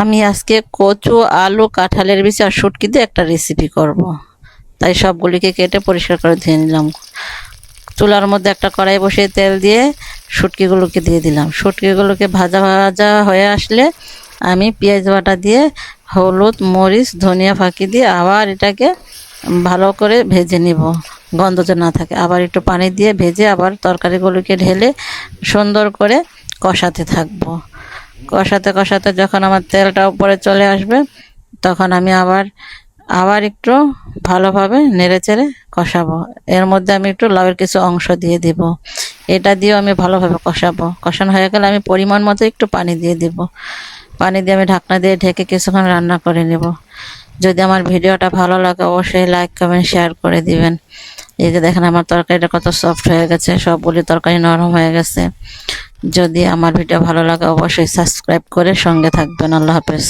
আমি আজকে কচু, আলু, কাঁঠালের বীজ আর শুটকি দিয়ে একটা রেসিপি করব। তাই সবগুলিকে কেটে পরিষ্কার করে ধুয়ে নিলাম। চুলার মধ্যে একটা কড়াই বসিয়ে তেল দিয়ে শুটকিগুলোকে দিয়ে দিলাম। শুটকিগুলোকে ভাজা ভাজা হয়ে আসলে আমি পেঁয়াজ বাটা দিয়ে হলুদ, মরিচ, ধনিয়া ফাঁকি দিয়ে আবার এটাকে ভালো করে ভেজে নিব, গন্ধ যে না থাকে। আবার একটু পানি দিয়ে ভেজে আবার তরকারিগুলোকে ঢেলে সুন্দর করে কষাতে থাকবো। কষাতে কষাতে যখন আমার তেলটা উপরে চলে আসবে, তখন আমি আবার একটু ভালোভাবে নেড়েচেড়ে কষাবো। এর মধ্যে আমি একটু লাউয়ের কিছু অংশ দিয়ে দিব। এটা দিয়েও আমি ভালোভাবে কষাবো। কষানো হয়ে গেলে আমি পরিমাণ মতো একটু পানি দিয়ে দিব। পানি দিয়ে আমি ঢাকনা দিয়ে ঢেকে কিছুক্ষণ রান্না করে নেব। যদি আমার ভিডিওটা ভালো লাগে অবশ্যই লাইক, কমেন্ট, শেয়ার করে দিবেন। এই যে দেখেন আমার তরকারিটা কত সফট হয়ে গেছে, সবগুলি তরকারি নরম হয়ে গেছে। যদি আমার ভিডিও ভালো লাগে অবশ্যই সাবস্ক্রাইব করে সঙ্গে থাকবেন। আল্লাহ হাফেজ।